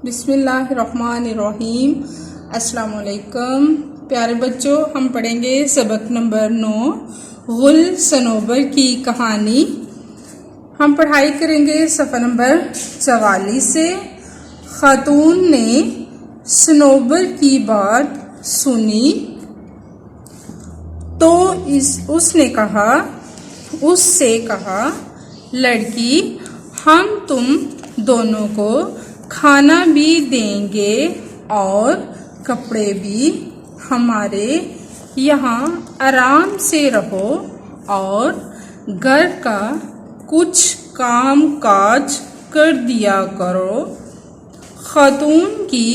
बिस्मिल्लाहिर्रहमानिर्रहीम। अस्सलाम वालेकुम प्यारे बच्चों, हम पढ़ेंगे सबक नंबर 9 गुल सनोबर की कहानी। हम पढ़ाई करेंगे सफ़ा नंबर 44 से। खातून ने सनोबर की बात सुनी तो उससे कहा, लड़की, हम तुम दोनों को खाना भी देंगे और कपड़े भी। हमारे यहाँ आराम से रहो और घर का कुछ काम काज कर दिया करो। खातून की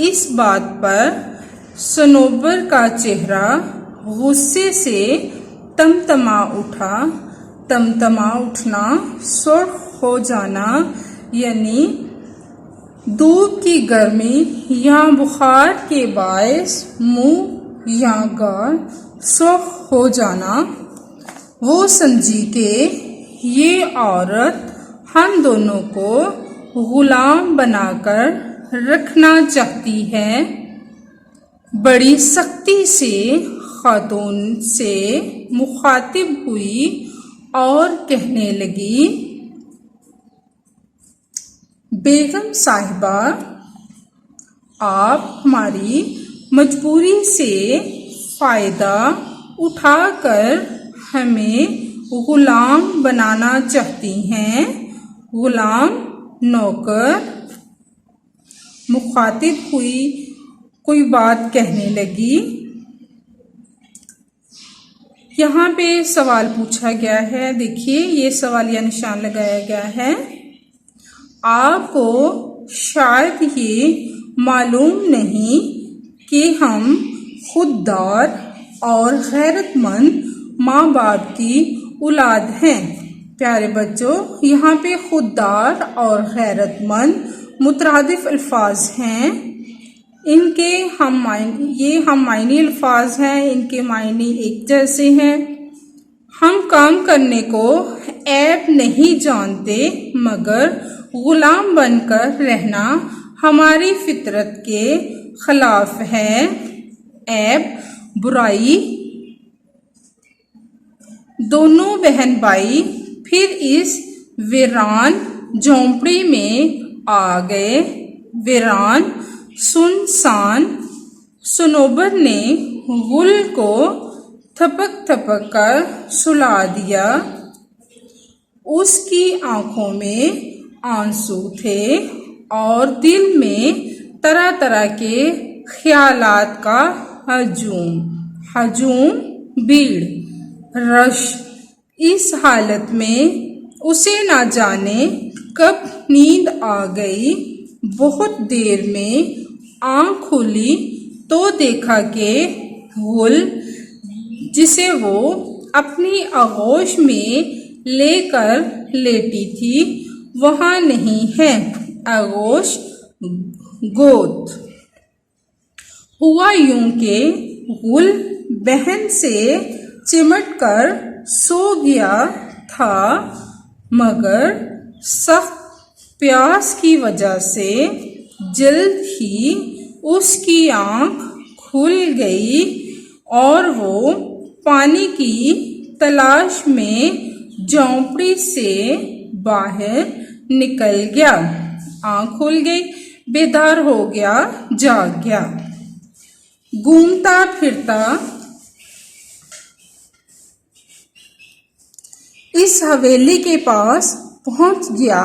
इस बात पर सनोबर का चेहरा गुस्से से तमतमा उठा। तमतमा उठना, सुर्ख हो जाना, यानी धूप की गर्मी या बुखार के बायस मुंह या गाल सुर्ख हो जाना। वो समझी कि ये औरत हम दोनों को गुलाम बनाकर रखना चाहती है। बड़ी सख्ती से खातून से मुखातिब हुई और कहने लगी, बेगम साहिबा, आप हमारी मजबूरी से फ़ायदा उठाकर हमें गुलाम बनाना चाहती हैं। गुलाम, नौकर। मुखातिब हुई, कोई बात कहने लगी। यहाँ पे सवाल पूछा गया है। देखिए, ये सवालिया निशान लगाया गया है। आपको शायद ये मालूम नहीं कि हम खुददार और गैरतमंद माँ बाप की औलाद हैं। प्यारे बच्चों, यहाँ पे खुददार और गैरतमंद मुतरादिफ अल्फाज हैं। इनके हम मायनी अल्फाज हैं, इनके मायने एक जैसे हैं। हम काम करने को ऐब नहीं जानते, मगर गुलाम बनकर रहना हमारी फितरत के खिलाफ है। ऐब, बुराई। दोनों बहन भाई फिर इस वीरान झोंपड़ी में आ गए। वीरान, सुनसान। सनोबर ने गुल को थपक थपक कर सुला दिया। उसकी आंखों में आंसू थे और दिल में तरह तरह के ख्यालात का हजूम, भीड़, रश। इस हालत में उसे ना जाने कब नींद आ गई। बहुत देर में आँख खुली तो देखा कि गुल, जिसे वो अपनी आगोश में लेकर लेटी थी, वहाँ नहीं है। आगोश, गोद। हुआ यूं कि गुल बहन से चिमट कर सो गया था, मगर सख्त प्यास की वजह से जल्द ही उसकी आँख खुल गई और वो पानी की तलाश में झोंपड़ी से बाहर निकल गया। आँख खुल गई, बेदार हो गया, जाग गया। घूमता फिरता इस हवेली के पास पहुंच गया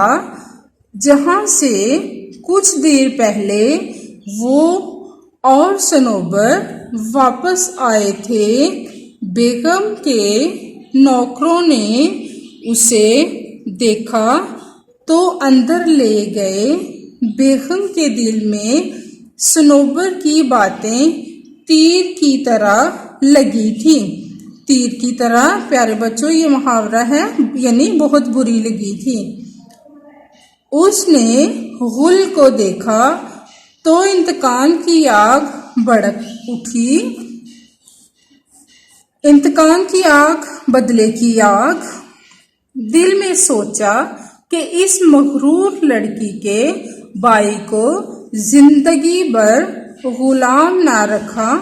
जहां से कुछ देर पहले वो और सनोबर वापस आए थे। बेगम के नौकरों ने उसे देखा तो अंदर ले गए। बेगम के दिल में सनोबर की बातें तीर की तरह लगी थी। तीर की तरह, प्यारे बच्चों, ये मुहावरा है, यानी बहुत बुरी लगी थी। उसने गुल को देखा तो इंतकाम की आग भड़क उठी। इंतकाम की आग, बदले की आग। दिल में सोचा कि इस मगरूर लड़की के भाई को जिंदगी भर गुलाम ना रखा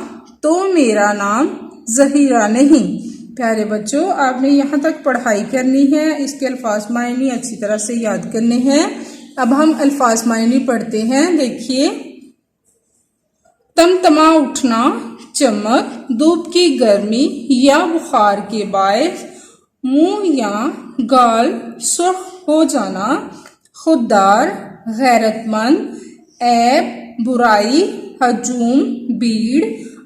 तो मेरा नाम ज़हीरा नहीं। प्यारे बच्चों, आपने यहाँ तक पढ़ाई करनी है, इसके अल्फाज मायने अच्छी तरह से याद करने हैं। अब हम अल्फाज मायने पढ़ते हैं। देखिए, तमतमा उठना, चमक, धूप की गर्मी या बुखार के बायस मुंह या गाल सुर्ख हो जाना, खुददार, गैरतमंद, ऐब, बुराई, हजूम, भीड़,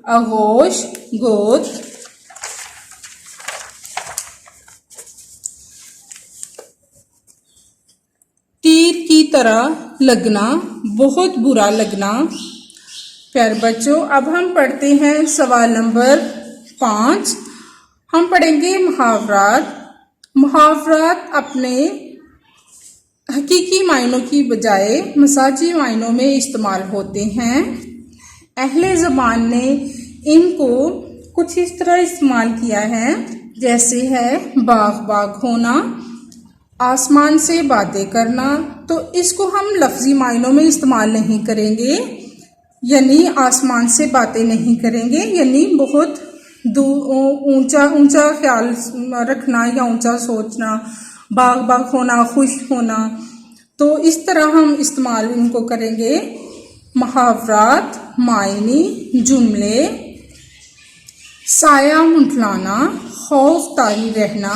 आगोश, गोद। तीर की तरह लगना, बहुत बुरा लगना। प्यारे बच्चों, अब हम पढ़ते हैं सवाल नंबर 5। हम पढ़ेंगे मुहावरात। मुहावरात अपने हकीकी मायनों की बजाय मजाजी मायनों में इस्तेमाल होते हैं। अहले ज़बान ने इनको कुछ इस तरह इस्तेमाल किया है, जैसे है बाग बाग होना, आसमान से बातें करना। तो इसको हम लफ्जी मायनों में इस्तेमाल नहीं करेंगे, यानी आसमान से बातें नहीं करेंगे, यानी बहुत ऊंचा ऊंचा ख्याल रखना या ऊंचा सोचना, बाग बाग होना, खुश होना। तो इस तरह हम इस्तेमाल इनको करेंगे। मुहावरात मायने जुमले, साया मुंडलाना, खौफ तारी रहना,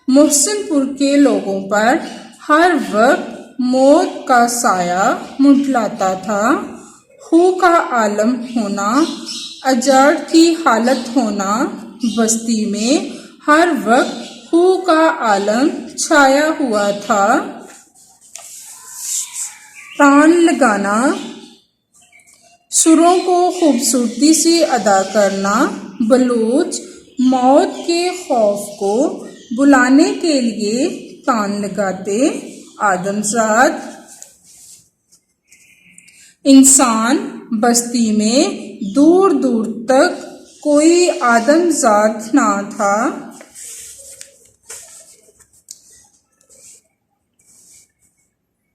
मोहसिनपुर के लोगों पर हर वक्त मौत का साया मुंडलाता था। खू का आलम होना, अजाड़ की हालत होना, बस्ती में हर वक्त खू का आलम छाया हुआ था। तान लगाना, सुरों को खूबसूरती से अदा करना। बलूच मौत के खौफ को बुलाने के लिए तान लगाते। आदमजाद इंसान, बस्ती में दूर दूर तक कोई आदमजाद ना था।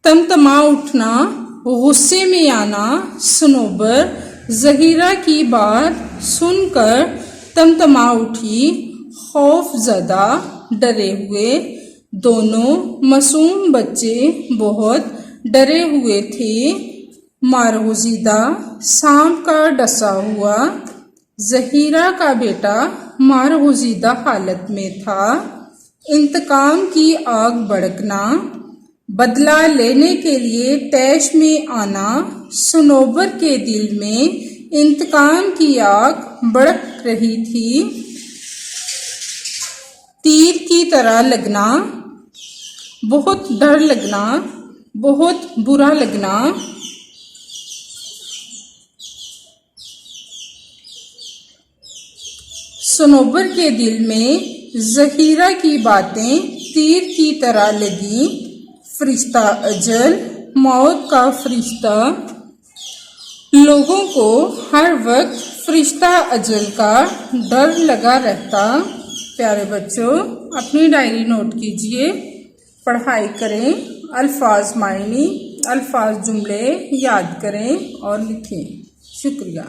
तमतमा उठना, गुस्से में आना। सनोबर ज़हीरा की बात सुनकर तमतमा उठी, खौफ ज़दा, डरे हुए। दोनों मासूम बच्चे बहुत डरे हुए थे। मारगुज़ीदा सांप का डसा हुआ, ज़हीरा का बेटा मारगुज़ीदा हालत में था। इंतकाम की आग भड़कना, बदला लेने के लिए तैश में आना। सनोबर के दिल में इंतकाम की आग भड़क रही थी। तीर की तरह लगना, बहुत डर लगना, बहुत बुरा लगना। सनोबर के दिल में ज़हीरा की बातें तीर की तरह लगी। फरिश्ता अजल, मौत का फरिश्ता। लोगों को हर वक्त फरिश्ता अजल का डर लगा रहता। प्यारे बच्चों, अपनी डायरी नोट कीजिए, पढ़ाई करें, अल्फाज मायने, अल्फाज जुमले याद करें और लिखें। शुक्रिया।